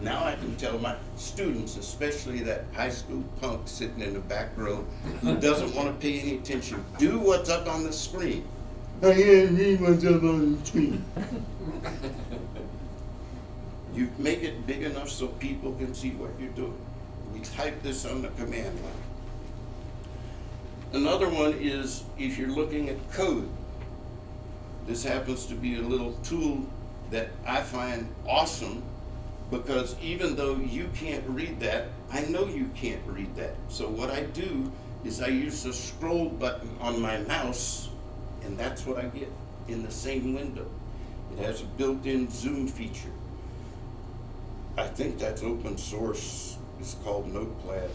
Now I can tell my students, especially that high school punk sitting in the back row who doesn't want to pay any attention, do what's up on the screen. I can't read what's up on the screen. You make it big enough so people can see what you're doing. We type this on the command line. Another one is if you're looking at code. This happens to be a little tool that I find awesome, because even though you can't read that, I know you can't read that. So what I do is I use the scroll button on my mouse, and that's what I get in the same window. It has a built-in zoom feature. I think that's open source. It's called Notepad++.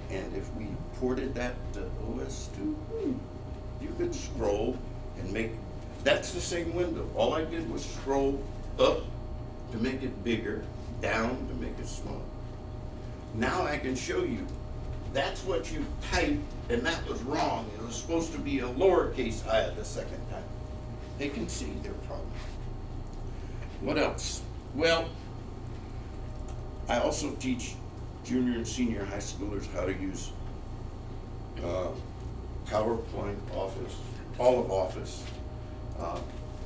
And if we ported that to OS 2, you could scroll and make, that's the same window. All I did was scroll up to make it bigger, down to make it smaller. Now I can show you, that's what you typed, and that was wrong. It was supposed to be a lowercase I the second time. They can see their problem. What else? Well, I also teach junior and senior high schoolers how to use PowerPoint, Office, all of Office,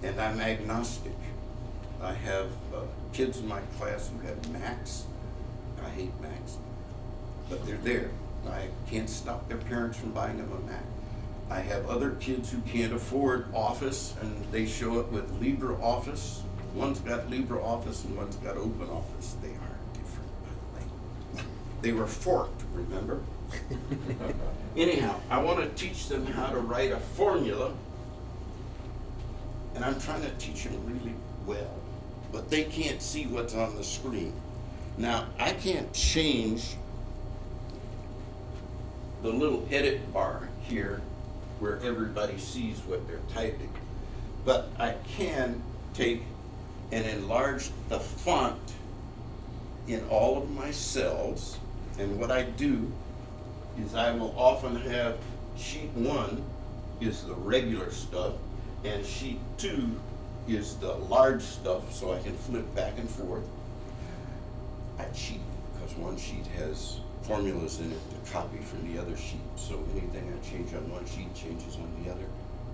and I'm agnostic. I have kids in my class who have Macs. I hate Macs, but they're there. I can't stop their parents from buying them a Mac. I have other kids who can't afford Office, and they show up with LibreOffice. One's got LibreOffice and one's got OpenOffice. They are different, by the way. They were forked, remember? Anyhow, I want to teach them how to write a formula, and I'm trying to teach them really well, but they can't see what's on the screen. Now, I can't change the little edit bar here where everybody sees what they're typing, but I can take and enlarge the font in all of my cells, and what I do is I will often have sheet 1 is the regular stuff, and sheet 2 is the large stuff, so I can flip back and forth. I cheat, because one sheet has formulas in it to copy from the other sheet, so anything I change on one sheet changes on the other.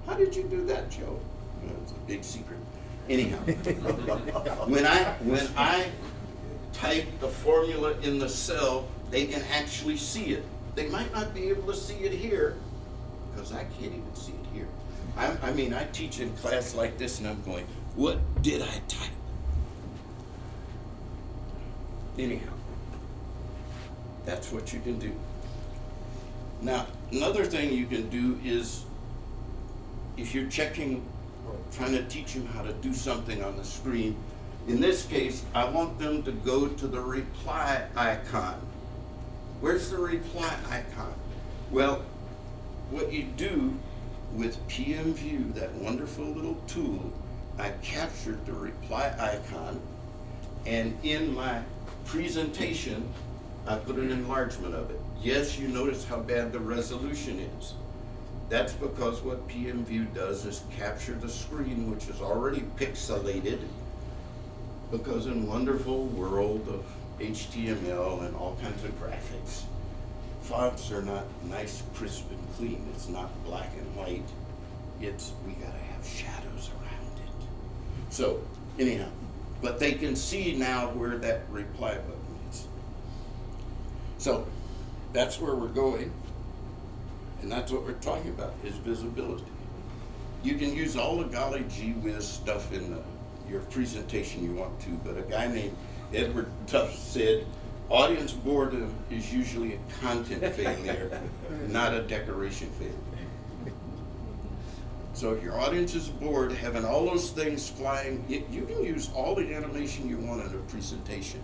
How did you do that, Joe? You know, it's a big secret. Anyhow, when I type the formula in the cell, they can actually see it. They might not be able to see it here, because I can't even see it here. I mean, I teach in class like this, and I'm going, what did I type? Anyhow, that's what you can do. Now, another thing you can do is, if you're checking or trying to teach them how to do something on the screen, in this case, I want them to go to the reply icon. Where's the reply icon? Well, what you do with PM View, that wonderful little tool, I captured the reply icon, and in my presentation, I put an enlargement of it. Yes, you notice how bad the resolution is. That's because what PM View does is capture the screen, which is already pixelated, because in wonderful world of HTML and all kinds of graphics, fonts are not nice, crisp, and clean. It's not black and white. It's, we gotta have shadows around it. So, anyhow, but they can see now where that reply button is. So, that's where we're going, and that's what we're talking about, is visibility. You can use all the golly gee whiz stuff in your presentation you want to, but a guy named Edward Tufts said, audience boredom is usually a content failure, not a decoration failure. So if your audience is bored, having all those things flying, you can use all the animation you want in a presentation.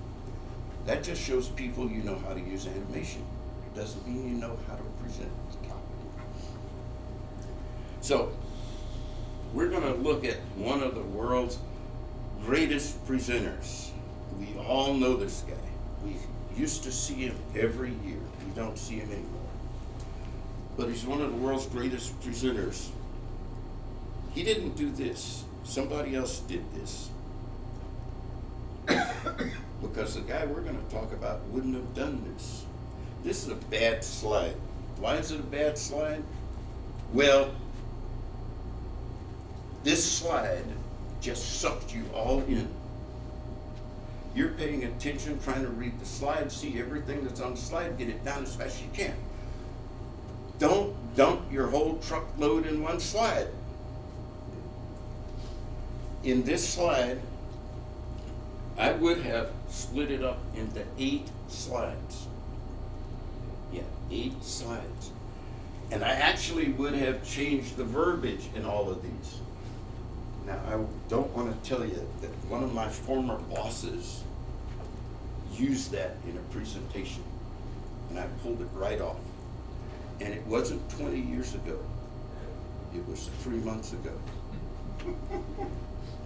That just shows people you know how to use animation. Doesn't mean you know how to present the topic. So we're going to look at one of the world's greatest presenters. We all know this guy. We used to see him every year. We don't see him anymore. But he's one of the world's greatest presenters. He didn't do this. Somebody else did this. Because the guy we're going to talk about wouldn't have done this. This is a bad slide. Why is it a bad slide? Well, this slide just sucked you all in. You're paying attention, trying to read the slide, see everything that's on the slide, get it down as fast as you can. Don't dump your whole truckload in one slide. In this slide, I would have split it up into 8 slides. Yeah, 8 slides. And I actually would have changed the verbiage in all of these. Now, I don't want to tell you that one of my former bosses used that in a presentation, and I pulled it right off. And it wasn't 20 years ago. It was 3 months ago.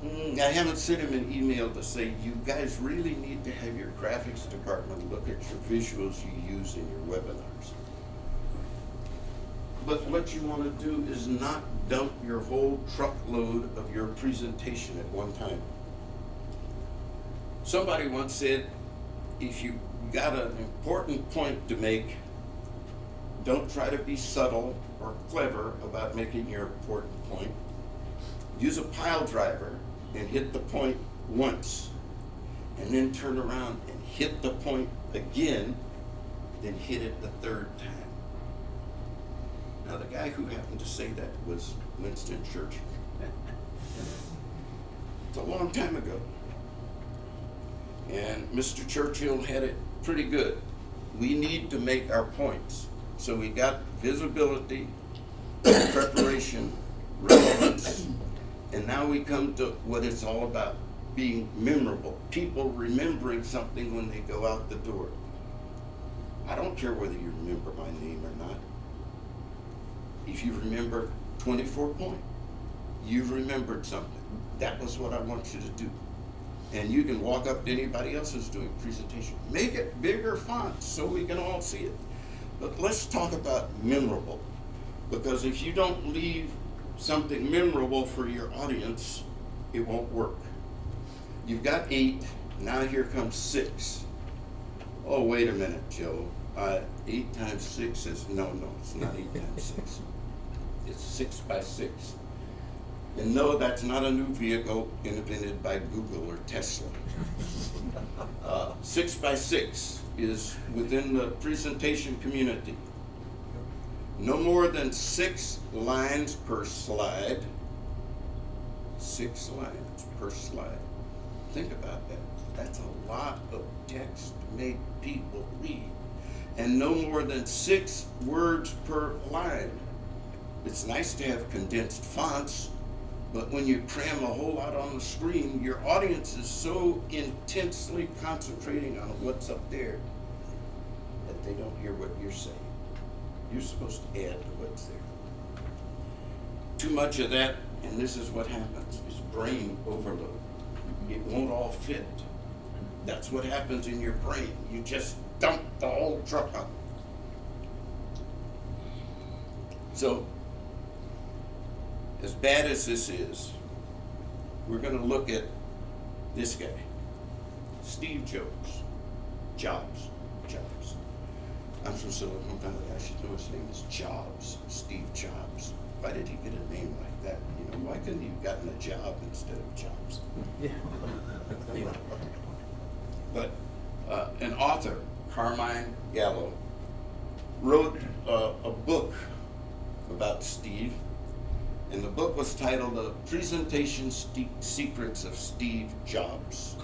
I haven't sent him an email to say, you guys really need to have your graphics department look at your visuals you use in your webinars. But what you want to do is not dump your whole truckload of your presentation at one time. Somebody once said, if you got an important point to make, don't try to be subtle or clever about making your important point. Use a pile driver and hit the point once, and then turn around and hit the point again, then hit it the 3rd time. Now, the guy who happened to say that was Winston Churchill. It's a long time ago. And Mr. Churchill had it pretty good. We need to make our points. So we got visibility, preparation, relevance, and now we come to what it's all about, being memorable. People remembering something when they go out the door. I don't care whether you remember my name or not. If you remember 24 point, you've remembered something. That was what I want you to do. And you can walk up to anybody else who's doing presentation. Make it bigger fonts so we can all see it. But let's talk about memorable. Because if you don't leave something memorable for your audience, it won't work. You've got 8, now here comes 6. Oh, wait a minute, Joe. 8 times 6 is, no, it's not 8 times 6. It's 6 by 6. And no, that's not a new vehicle invented by Google or Tesla. 6 by 6 is within the presentation community. No more than 6 lines per slide. 6 lines per slide. Think about that. That's a lot of text to make people read. And no more than 6 words per line. It's nice to have condensed fonts, but when you cram a whole lot on the screen, your audience is so intensely concentrating on what's up there that they don't hear what you're saying. You're supposed to add to what's there. Too much of that, and this is what happens, is brain overload. It won't all fit. That's what happens in your brain. You just dump the whole truck up. So, as bad as this is, we're going to look at this guy, Steve Jobs. I'm from Silicon Valley. I should know his name is Jobs, Steve Jobs. Why did he get a name like that? You know, why couldn't he have gotten a job instead of Jobs? Yeah. But an author, Carmine Gallo, wrote a book about Steve, And the book was titled Presentation Secrets of Steve Jobs.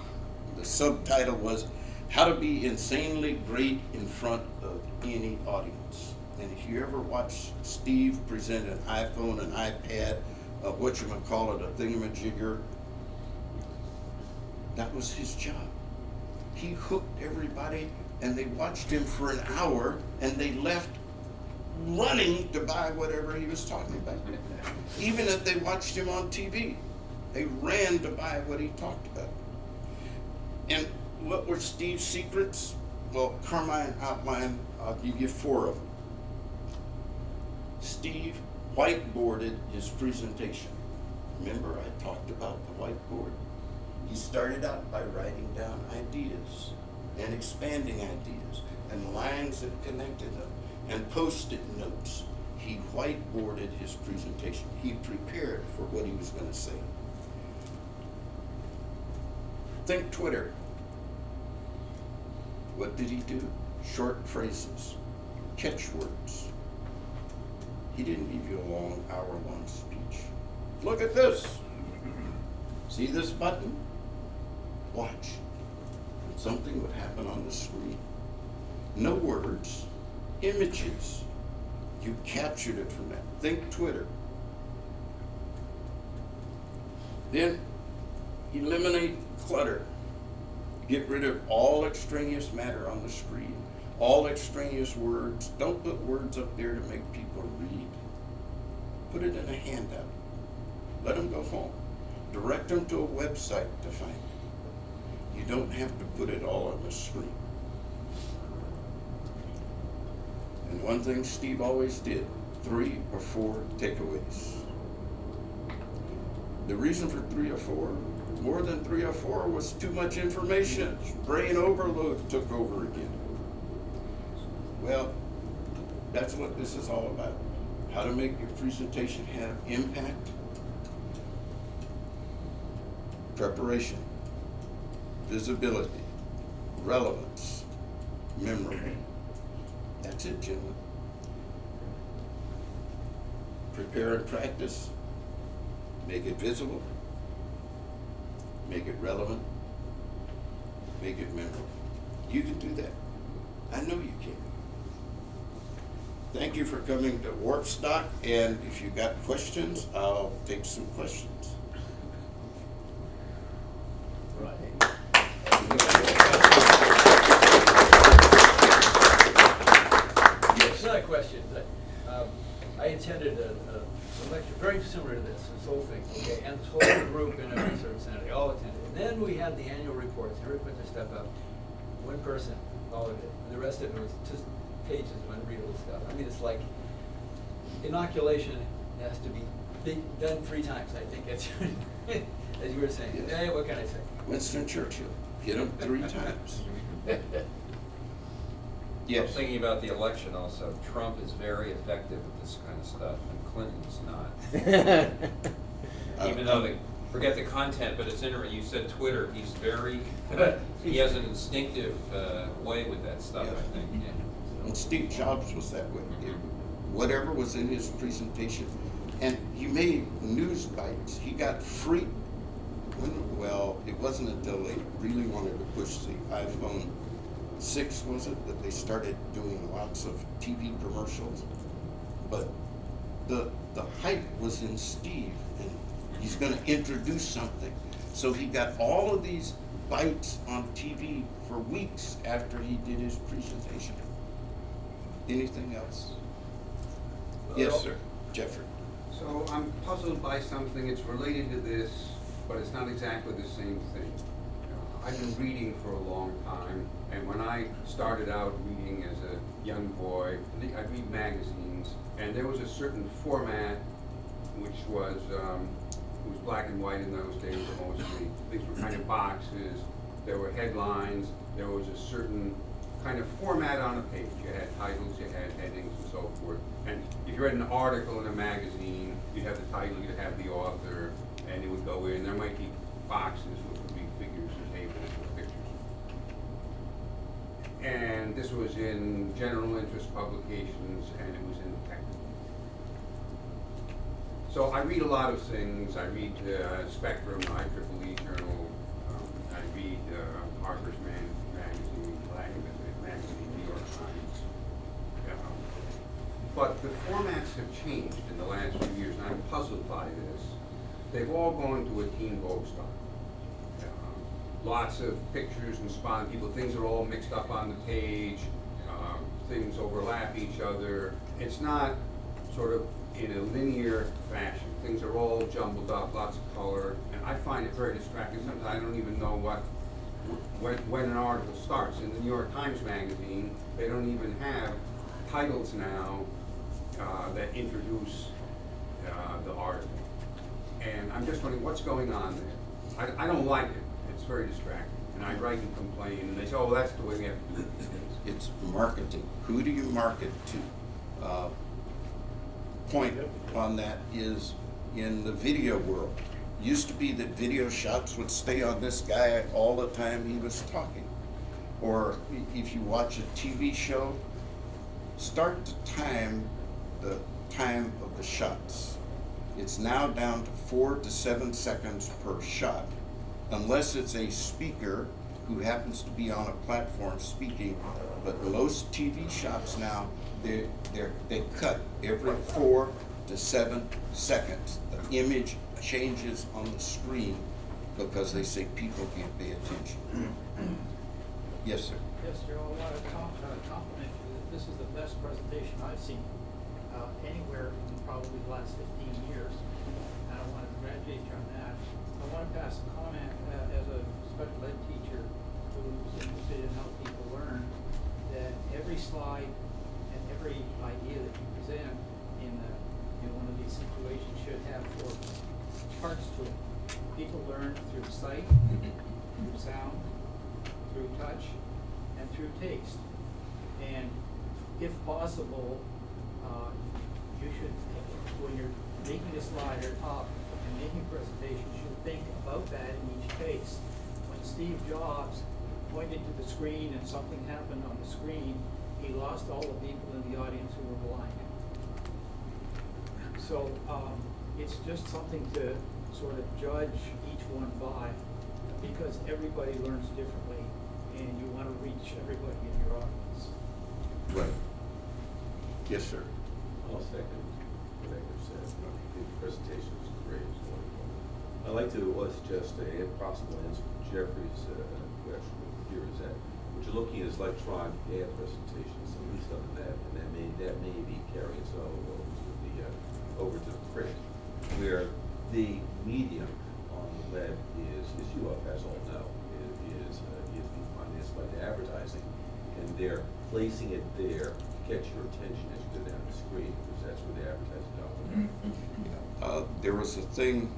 The subtitle was How to Be Insanely Great in Front of Any Audience. And if you ever watch Steve present an iPhone, an iPad, a thingamajigger, that was his job. He hooked everybody, and they watched him for an hour, and they left running to buy whatever he was talking about. Even if they watched him on TV, they ran to buy what he talked about. And what were Steve's secrets? Well, Carmine outlined, I'll give you 4 of them. Steve whiteboarded his presentation. Remember, I talked about the whiteboard? He started out by writing down ideas and expanding ideas and lines that connected them and post-it notes. He whiteboarded his presentation. He prepared for what he was going to say. Think Twitter. What did he do? Short phrases, catchwords. He didn't give you a long, hour-long speech. Look at this. See this button? Watch. And something would happen on the screen. No words, images. You captured it from that. Think Twitter. Then eliminate clutter. Get rid of all extraneous matter on the screen, all extraneous words. Don't put words up there to make people read. Put it in a handout. Let them go home. Direct them to a website to find it. You don't have to put it all on the screen. And one thing Steve always did, 3 or 4 takeaways. The reason for 3 or 4, more than 3 or 4, was too much information. Brain overload took over again. Well, that's what this is all about. How to make your presentation have impact. Preparation, visibility, relevance, memorable. That's it, gentlemen. Prepare and practice. Make it visible. Make it relevant. Make it memorable. You can do that. I know you can. Thank you for coming to Warpstock, and if you got questions, I'll take some questions. Right. It's not a question, but I attended a lecture very similar to this whole thing, okay? And this whole group in a research center, they all attended. And then we had the annual reports, everybody put their stuff up. One person followed it, and the rest of it was just pages of unreadable stuff. I mean, it's like inoculation has to be done 3 times, I think, as you were saying. Yes. Hey, what can I say? Winston Churchill, hit him 3 times. I'm Yes. thinking about the election also. Trump is very effective at this kind of stuff, and Clinton's not. Even though they forget the content, but it's interesting. You said Twitter. He's very. He has an instinctive way with that stuff. Yeah. I think. Yeah. And Steve Jobs was that way. Whatever was in his presentation, and he made news bites. He got free. Well, it wasn't until they really wanted to push the iPhone 6, was it, that they started doing lots of TV commercials. But the hype was in Steve, and he's going to introduce something. So he got all of these bites on TV for weeks after he did his presentation. Anything else? Yes, sir. Jeffrey. So I'm puzzled by something. It's related to this, but it's not exactly the same thing. I've been reading for a long time, and when I started out reading as a young boy, I'd read magazines, and there was a certain format which was it was black and white in those days mostly. Things were kind of boxes. There were headlines. There was a certain kind of format on a page. You had titles, you had headings, and so forth. And if you read an article in a magazine, you'd have the title, you'd have the author, and it would go in. There might be boxes which would be figures or tables or pictures. And this was in general interest publications, and it was in technical. So I read a lot of things. I read Spectrum, IEEE Journal. I read Harper's Magazine, New York Times. But the formats have changed in the last few years, and I'm puzzled by this. They've all gone to a Teen Vogue style. Lots of pictures and spawn people, things are all mixed up on the page, things overlap each other. It's not sort of in a linear fashion. Things are all jumbled up, lots of color, and I find it very distracting. Sometimes I don't even know when an article starts. In the New York Times Magazine, they don't even have titles now that introduce the article. And I'm just wondering what's going on there. I don't like it. It's very distracting. And I write and complain, and they say, oh, well, that's the way we have to do it. It's marketing. Who do you market to? Point on that is in the video world. Used to be that video shots would stay on this guy all the time he was talking. Or if you watch a TV show, start the time of the shots. It's now down to 4 to 7 seconds per shot, unless it's a speaker who happens to be on a platform speaking. But most TV shots now, they cut every 4 to 7 seconds. The image changes on the screen because they say people can't pay attention. Yes, sir. Yes, Joe, I want to compliment you. This is the best presentation I've seen anywhere in probably the last 15 years. And I want to congratulate you on that. I want to pass a comment as a special ed teacher who's interested in how people learn, that every slide and every idea that you present in one of these situations should have 4 parts to it. People learn through sight, through sound, through touch, and through taste. And if possible, you should, when you're making a slide or talk and making presentations, you should think about that in each case. When Steve Jobs pointed to the screen and something happened on the screen, he lost all the people in the audience who were blind. So it's just something to sort of judge each one by, because everybody learns differently and you want to reach everybody in your audience. Right. Yes, sir. I'll second what Edgar said. The presentation was great. It was wonderful. I'd like to suggest a possible answer to Jeffrey's question here is that what you're looking at is electronic ad presentations, at least on that, and that may be carrying us over to the print, where the medium on the web is you as all know, is being financed by the advertising, and they're placing it there to catch your attention as you go down the screen, because that's where the advertising goes. There was a thing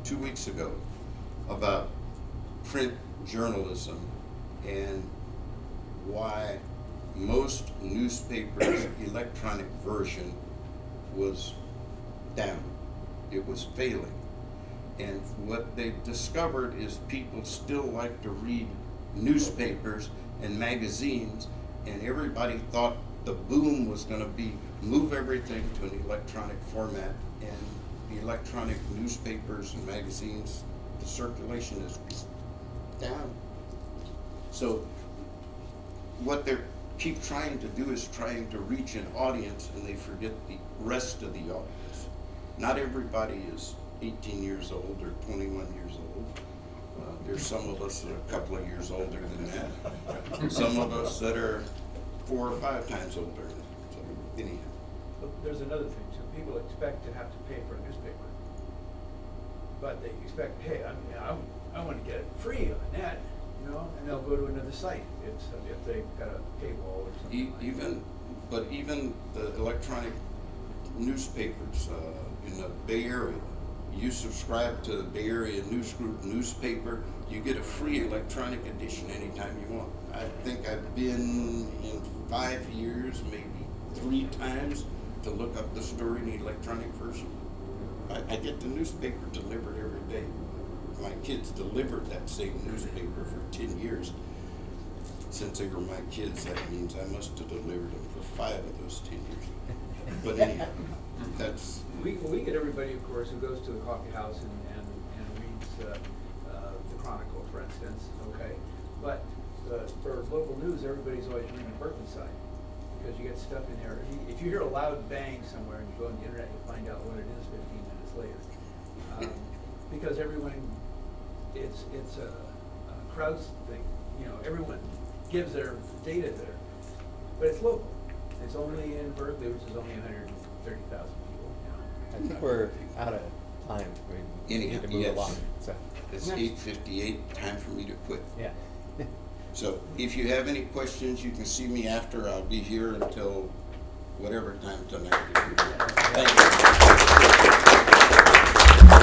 2 weeks ago about print journalism and why most newspapers' electronic version was down. It was failing. And what they've discovered is people still like to read newspapers and magazines, and everybody thought the boom was going to be move everything to an electronic format, and the electronic newspapers and magazines, the circulation is down. So what they keep trying to do is trying to reach an audience, and they forget the rest of the audience. Not everybody is 18 years old or 21 years old. There's some of us that are a couple of years older than that. Some of us that are 4 or 5 times older. So anyhow. But there's another thing too. People expect to have to pay for a newspaper, but they expect, hey, I want to get it free on the net, and they'll go to another site if they've got a paywall or something. Even the electronic newspapers in the Bay Area, you subscribe to the Bay Area News Group newspaper, you get a free electronic edition anytime you want. I think I've been in 5 years, maybe 3 times, to look up the story in the electronic version. I get the newspaper delivered every day. My kids delivered that same newspaper for 10 years. since they were my kids, that means I must have delivered them for 5 of those 10 years. But anyhow, that's, We get everybody, of course, who goes to the coffee house and reads the Chronicle, for instance, okay? But for local news, everybody's always reading Berkeley side, because you get stuff in there. If you hear a loud bang somewhere and you go on the internet, you'll find out what it is 15 minutes later. Because everyone, it's a crowds thing, you know, everyone gives their data there, but it's local. It's only in Berkeley, which is only 130,000 people. I think we're out of time. We anyhow, need to move yes. along. So, It's 8:58, time for me to quit. yeah. So if you have any questions, you can see me after. I'll be here until whatever time tonight. Thank you.